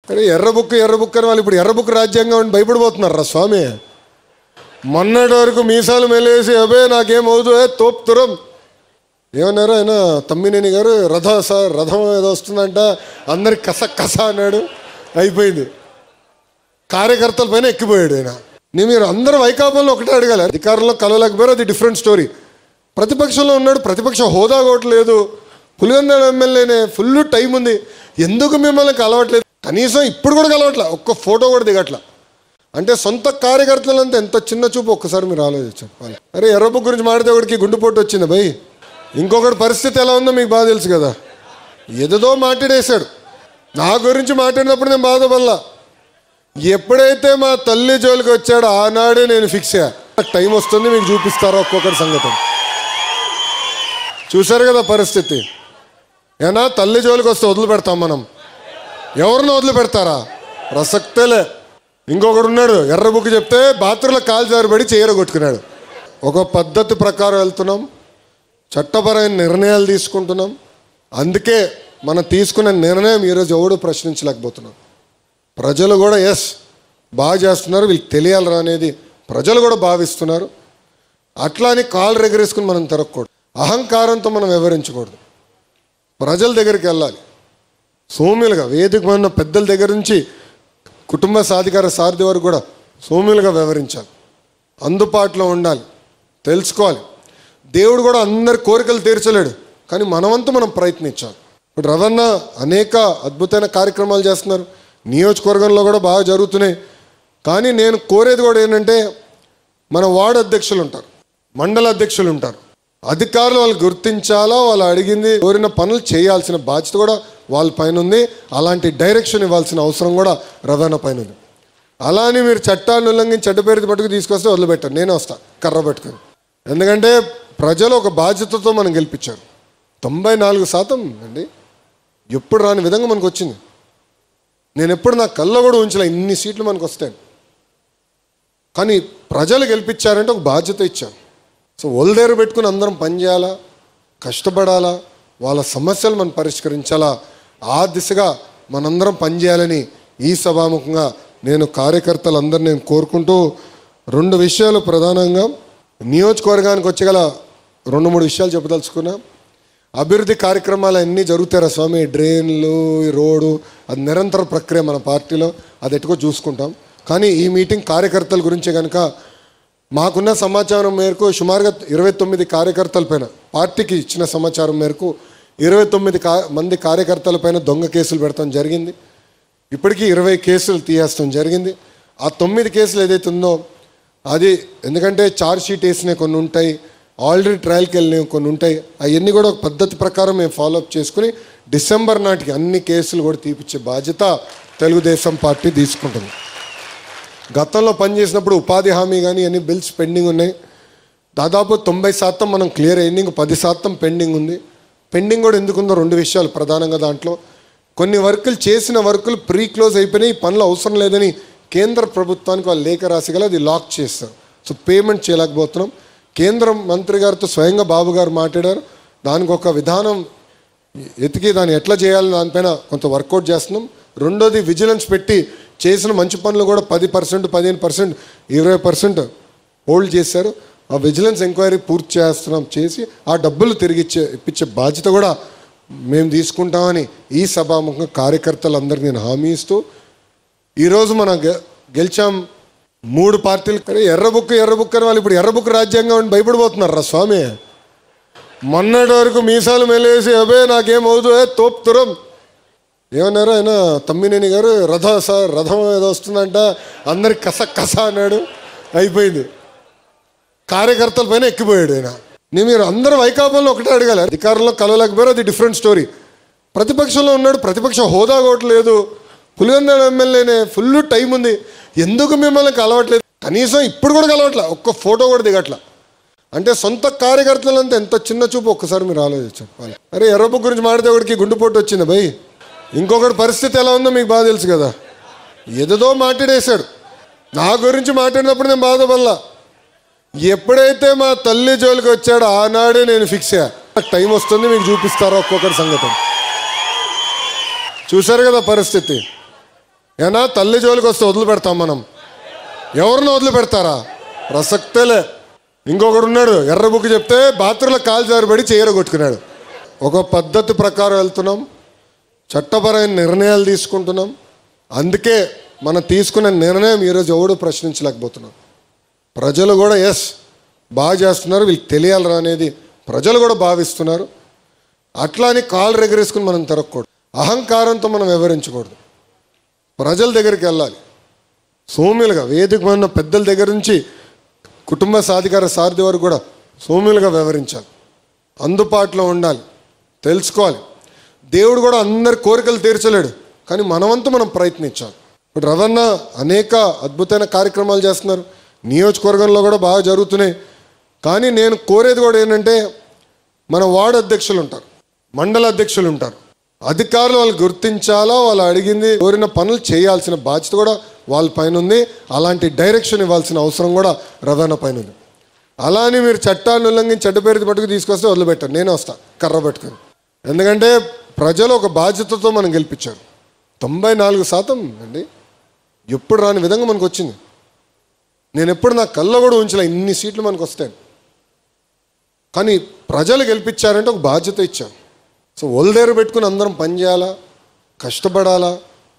అరే ఎర్ర బుక్ అని వాళ్ళు ఇప్పుడు ఎర్ర బుక్ రాజ్యాంగం అని భయపడిపోతున్నారా స్వామి. మొన్నటి వరకు మీసాలు మెలేసి అబే నాకేమవుతూ తోపుతురం ఏమన్నారు ఆయన తమ్మినేని గారు రథం ఏదో వస్తుందంట అందరికి కస అన్నాడు. అయిపోయింది. కార్యకర్తల పైన ఎక్కిపోయాడు ఆయన. మీరు అందరూ వైకాపాలో ఒకటే అడగాలి. అధికారంలో కలవలేకపోయారు, అది డిఫరెంట్ స్టోరీ. ప్రతిపక్షంలో ఉన్నాడు, ప్రతిపక్ష హోదా కూడా లేదు, పులివెందుల ఎమ్మెల్యేనే, ఫుల్ టైం ఉంది, ఎందుకు మిమ్మల్ని కలవట్లేదు? కనీసం ఇప్పుడు కూడా కలవట్లే, ఒక్క ఫోటో కూడా దిగట్లా. అంటే సొంత కార్యకర్తలంతా ఎంత చిన్న చూపు ఒక్కసారి మీరు ఆలోచించాలి. అరే ఎర్రబుక్ గురించి మాడితే ఒకటికి గుండెపోటు వచ్చింది భయ్. ఇంకొకటి పరిస్థితి ఎలా ఉందో మీకు బాగా తెలుసు కదా. ఏదో మాట్లాడేశాడు, నా గురించి మాట్లాడినప్పుడు నేను బాధపడలా. ఎప్పుడైతే మా తల్లి జోలికి వచ్చాడో ఆనాడే నేను ఫిక్స్ అయ్యా, టైం వస్తుంది మీకు చూపిస్తారా ఒక్కొక్కటి సంగతి. చూశారు కదా పరిస్థితి. ఏనా తల్లి జోలికి వస్తే వదిలిపెడతాం మనం? ఎవరిని వదిలిపెడతారా? ప్రసక్తేలే. ఇంకొకడు ఉన్నాడు, ఎర్ర బుక్ చెప్తే బాత్రూంలో కాలు జారిపడి చీర కొట్టుకున్నాడు. ఒక పద్ధతి ప్రకారం వెళ్తున్నాం, చట్టపరమైన నిర్ణయాలు తీసుకుంటున్నాం. అందుకే మనం తీసుకున్న నిర్ణయం ఈరోజు ఎవడు ప్రశ్నించలేకపోతున్నాం. ప్రజలు కూడా ఎస్ బాగా చేస్తున్నారు, వీళ్ళకి తెలియాలరా అనేది ప్రజలు కూడా భావిస్తున్నారు. అట్లా అని కాలు రెగరేసుకుని మనం తిరగకూడదు, అహంకారంతో మనం వివరించకూడదు. ప్రజల దగ్గరికి వెళ్ళాలి సౌమ్యులుగా. వేదిక ఉన్న పెద్దల దగ్గర నుంచి కుటుంబ సాధికార సారథి వరకు కూడా సౌమ్యులుగా వివరించాలి, అందుబాటులో ఉండాలి, తెలుసుకోవాలి. దేవుడు కూడా అందరి కోరికలు తీర్చలేడు, కానీ మనవంతు మనం ప్రయత్నించాలి. ఇప్పుడు రవణ అనేక అద్భుతమైన కార్యక్రమాలు చేస్తున్నారు, నియోజకవర్గంలో కూడా బాగా జరుగుతున్నాయి. కానీ నేను కోరేది కూడా ఏంటంటే, మన వార్డు అధ్యక్షులు ఉంటారు, మండల అధ్యక్షులు ఉంటారు, అధికారులు వాళ్ళు గుర్తించాలా, వాళ్ళు అడిగింది కోరిన పనులు చేయాల్సిన బాధ్యత కూడా వాళ్ళ పైన ఉంది. అలాంటి డైరెక్షన్ ఇవ్వాల్సిన అవసరం కూడా రవాణా పైన ఉంది. అలా అని మీరు చట్టాన్ని ఉల్లంఘించి చెడ్డ పేరు పట్టుకు తీసుకొస్తే వదిలిపెట్టారు, నేనే వస్తా కర్ర పట్టుకొని. ఎందుకంటే ప్రజలు ఒక బాధ్యతతో మనం గెలిపించారు. 94% అండి, ఎప్పుడు రాని విధంగా మనకు వచ్చింది. నేను ఎప్పుడు నా కళ్ళలో కూడా ఉంచలే ఇన్ని సీట్లు మనకు వస్తాయి. కానీ ప్రజలు గెలిపించారంటే ఒక బాధ్యత ఇచ్చారు. సో ఒళ్ళదేరు పెట్టుకుని అందరం పనిచేయాలా, కష్టపడాలా, వాళ్ళ సమస్యలు మనం పరిష్కరించాలా, ఆ దిశగా మనందరం పనిచేయాలని ఈ సభాముఖంగా నేను కార్యకర్తలందరూ నేను కోరుకుంటూ 2 విషయాలు ప్రధానంగా నియోజకవర్గానికి వచ్చేగల 2-3 విషయాలు చెప్పదలుచుకున్నా. అభివృద్ధి కార్యక్రమాలు అన్నీ జరుగుతారా స్వామి, డ్రైన్లు, రోడ్డు, అది నిరంతర ప్రక్రియ మన పార్టీలో, అది ఎట్టుకో చూసుకుంటాం. కానీ ఈ మీటింగ్ కార్యకర్తల గురించే కనుక మాకున్న సమాచారం మేరకు సుమారుగా 29 కార్యకర్తల పైన, పార్టీకి ఇచ్చిన సమాచారం మేరకు 29 మంది కార్యకర్తల పైన దొంగ కేసులు పెడతాం జరిగింది. ఇప్పటికీ 20 కేసులు తీయేస్తాం జరిగింది. ఆ 9 కేసులు ఏదైతే ఉందో అది ఎందుకంటే ఛార్జ్ షీట్ వేసినవి కొన్ని ఉంటాయి, ఆల్రెడీ ట్రయల్కి వెళ్ళినవి కొన్ని ఉంటాయి. అవన్నీ కూడా ఒక పద్ధతి ప్రకారం మేము ఫాలోఅప్ చేసుకుని డిసెంబర్ నాటికి అన్ని కేసులు కూడా తీపిచ్చే బాధ్యత తెలుగుదేశం పార్టీ తీసుకుంటుంది. గతంలో పనిచేసినప్పుడు ఉపాధి హామీ కానీ అన్ని బిల్స్ పెండింగ్ ఉన్నాయి. దాదాపు 90% మనం క్లియర్ అయింది, ఇంక 10% పెండింగ్ ఉంది. పెండింగ్ కూడా ఎందుకుందో 2 విషయాలు ప్రధానంగా. దాంట్లో కొన్ని వర్కులు చేసిన వర్కులు ప్రీ క్లోజ్ అయిపోయినాయి, పనులు అవసరం లేదని కేంద్ర ప్రభుత్వానికి వాళ్ళు లేఖ రాసిగల అది లాక్ చేస్తారు. సో పేమెంట్ చేయలేకపోతున్నాం. కేంద్ర మంత్రి గారితో స్వయంగా బాబు గారు మాట్లాడారు, దానికి ఒక విధానం ఎతికి దాన్ని ఎట్లా చేయాలని దానిపైన కొంత వర్కౌట్ చేస్తున్నాం. రెండోది విజిలెన్స్ పెట్టి చేసిన మంచి పనులు కూడా 10%, 15%, 20% హోల్డ్ చేశారు. ఆ విజిలెన్స్ ఎంక్వైరీ పూర్తి చేస్తున్నాం, చేసి ఆ డబ్బులు తిరిగి ఇప్పించే బాధ్యత కూడా మేము తీసుకుంటామని ఈ సభాముఖంగా కార్యకర్తలందరికీ నేను హామీ ఇస్తూ, ఈరోజు మనం గెలిచాం 3 పార్టీలు. ఎర్ర బుక్ అని వాళ్ళు ఇప్పుడు ఎర్ర బుక్ రాజ్యాంగం అని భయపడిపోతున్నారా స్వామి. మొన్నటి వరకు మీసాలు మెలేసి అబే నాకేమవుతూ తోపుతురం ఏమన్నారు ఆయన తమ్మినేని గారు రథం ఏదో వస్తుందంట అందరికి కస అన్నాడు. అయిపోయింది. కార్యకర్తల పైన ఎక్కిపోయాడు ఆయన. మీరు అందరూ వైకాపాలో ఒకటే అడగాలి. అధికారంలో కలవలేకపోయారు, అది డిఫరెంట్ స్టోరీ. ప్రతిపక్షంలో ఉన్నాడు, ప్రతిపక్ష హోదా కూడా లేదు, పులివెందుల ఎమ్మెల్యేనే, ఫుల్ టైం ఉంది, ఎందుకు మిమ్మల్ని కలవట్లేదు? కనీసం ఇప్పుడు కూడా కలవట్లే, ఒక్క ఫోటో కూడా దిగట్లా. అంటే సొంత కార్యకర్తలంతా ఎంత చిన్న చూపు ఒక్కసారి మీరు ఆలోచించాలి. అరే ఎర్రబుక్ గురించి మాడితే ఒకటికి గుండెపోటు వచ్చింది భయ్. ఇంకొకటి పరిస్థితి ఎలా ఉందో మీకు బాగా తెలుసు కదా. ఏదో మాట్లాడేశాడు, నా గురించి మాట్లాడినప్పుడు నేను బాధపడలా. ఎప్పుడైతే మా తల్లి జోలికి వచ్చాడో ఆనాడే నేను ఫిక్స్ అయ్యా, టైం వస్తుంది మీకు చూపిస్తారా ఒక్కొక్కటి సంగతి. చూశారు కదా పరిస్థితి. ఏనా తల్లి జోలికి వస్తే వదిలిపెడతాం మనం? ఎవరిని వదిలిపెడతారా? ప్రసక్తేలే. ఇంకొకడు ఉన్నాడు, ఎర్ర బుక్ చెప్తే బాత్రూంలో కాలు జారిపడి చీర కొట్టుకున్నాడు. ఒక పద్ధతి ప్రకారం వెళ్తున్నాం, చట్టపరమైన నిర్ణయాలు తీసుకుంటున్నాం. అందుకే మనం తీసుకున్న నిర్ణయం ఈరోజు ఎవడు ప్రశ్నించలేకపోతున్నాం. ప్రజలు కూడా ఎస్ బాగా చేస్తున్నారు, వీళ్ళకి తెలియాలరా అనేది ప్రజలు కూడా భావిస్తున్నారు. అట్లా అని కాలు రెగరేసుకుని మనం తిరగకూడదు, అహంకారంతో మనం వివరించకూడదు. ప్రజల దగ్గరికి వెళ్ళాలి సౌమ్యులుగా. వేదిక ఉన్న పెద్దల దగ్గర నుంచి కుటుంబ సాధికార సారథి వరకు కూడా సౌమ్యులుగా వివరించాలి, అందుబాటులో ఉండాలి, తెలుసుకోవాలి. దేవుడు కూడా అందరి కోరికలు తీర్చలేడు, కానీ మనవంతు మనం ప్రయత్నించాలి. ఇప్పుడు రవణ అనేక అద్భుతమైన కార్యక్రమాలు చేస్తున్నారు, నియోజకవర్గంలో కూడా బాగా జరుగుతున్నాయి. కానీ నేను కోరేది కూడా ఏంటంటే, మన వార్డు అధ్యక్షులు ఉంటారు, మండల అధ్యక్షులు ఉంటారు, అధికారులు వాళ్ళు గుర్తించాలా, వాళ్ళు అడిగింది కోరిన పనులు చేయాల్సిన బాధ్యత కూడా వాళ్ళ పైన ఉంది. అలాంటి డైరెక్షన్ ఇవ్వాల్సిన అవసరం కూడా రవాణా పైన ఉంది. అలా అని మీరు చట్టాన్ని ఉల్లంఘించి చెడ్డ పేరు పట్టుకు తీసుకొస్తే వదిలిపెట్టారు, నేనే వస్తా కర్ర పెట్టుకుని. ఎందుకంటే ప్రజలు ఒక బాధ్యతతో మనం గెలిపించారు. 94% అండి, ఎప్పుడు రాని విధంగా మనకు వచ్చింది. నేను ఎప్పుడు నా కళ్ళ కూడా ఉంచలే ఇన్ని సీట్లు మనకు వస్తాయి. కానీ ప్రజలు గెలిపించారంటే ఒక బాధ్యత ఇచ్చారు. సో ఒళ్ళదేరు పెట్టుకుని అందరం పనిచేయాలా, కష్టపడాలా,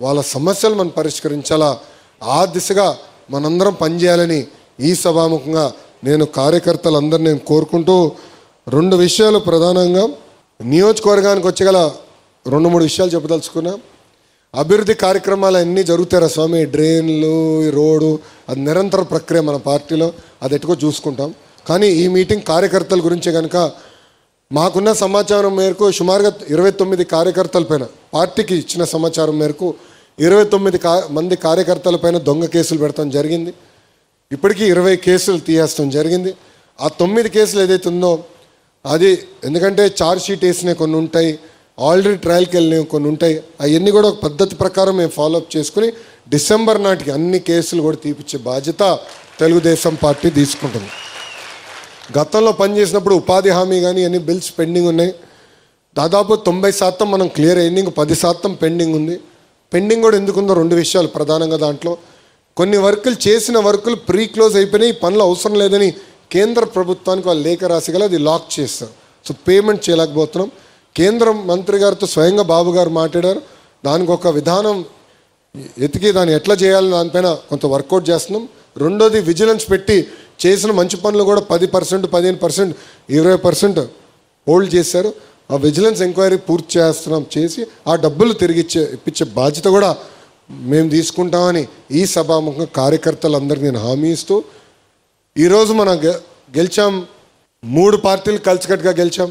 వాళ్ళ సమస్యలు మనం పరిష్కరించాలా, ఆ దిశగా మనందరం పనిచేయాలని ఈ సభాముఖంగా నేను కార్యకర్తలందరూ నేను కోరుకుంటూ 2 విషయాలు ప్రధానంగా నియోజకవర్గానికి వచ్చగల 2-3 విషయాలు చెప్పదలుచుకున్నా. అభివృద్ధి కార్యక్రమాలు అన్నీ జరుగుతారా స్వామి, డ్రైన్లు, రోడ్డు, అది నిరంతర ప్రక్రియ మన పార్టీలో, అది ఎట్టుకో చూసుకుంటాం. కానీ ఈ మీటింగ్ కార్యకర్తల గురించే కనుక మాకున్న సమాచారం మేరకు సుమారుగా 29 కార్యకర్తల పైన, పార్టీకి ఇచ్చిన సమాచారం మేరకు 29 మంది కార్యకర్తల పైన దొంగ కేసులు పెడతాం జరిగింది. ఇప్పటికీ 20 కేసులు తీయేస్తాం జరిగింది. ఆ 9 కేసులు ఏదైతే ఉందో అది ఎందుకంటే ఛార్జ్ షీట్ వేసినవి కొన్ని ఉంటాయి, ఆల్రెడీ ట్రయల్కి వెళ్ళినవి కొన్ని ఉంటాయి. అవన్నీ కూడా ఒక పద్ధతి ప్రకారం మేము ఫాలోఅప్ చేసుకుని డిసెంబర్ నాటికి అన్ని కేసులు కూడా తీపిచ్చే బాధ్యత తెలుగుదేశం పార్టీ తీసుకుంటుంది. గతంలో పనిచేసినప్పుడు ఉపాధి హామీ కానీ అన్ని బిల్స్ పెండింగ్ ఉన్నాయి. దాదాపు 90% మనం క్లియర్ అయింది, ఇంకో 10% పెండింగ్ ఉంది. పెండింగ్ కూడా ఎందుకుందో 2 విషయాలు ప్రధానంగా. దాంట్లో కొన్ని వర్కులు చేసిన వర్కులు ప్రీ క్లోజ్ అయిపోయినాయి, పనులు అవసరం లేదని కేంద్ర ప్రభుత్వానికి వాళ్ళు లేఖ రాసి గల అది లాక్ చేస్తారు. సో పేమెంట్ చేయలేకపోతున్నాం. కేంద్ర మంత్రి గారితో స్వయంగా బాబు గారు మాట్లాడారు, దానికి ఒక విధానం ఎతికి దాన్ని ఎట్లా చేయాలని దానిపైన కొంత వర్కౌట్ చేస్తున్నాం. రెండోది విజిలెన్స్ పెట్టి చేసిన మంచి పనులు కూడా 10%, 15%, 20% హోల్డ్ చేశారు. ఆ విజిలెన్స్ ఎంక్వైరీ పూర్తి చేస్తున్నాం, చేసి ఆ డబ్బులు తిరిగి ఇప్పించే బాధ్యత కూడా మేము తీసుకుంటామని ఈ సభాముఖంగా కార్యకర్తలందరికీ నేను హామీ ఇస్తూ, ఈరోజు మనం గెలిచాం, 3 పార్టీలు కలిసికట్టుగా గెలిచాం.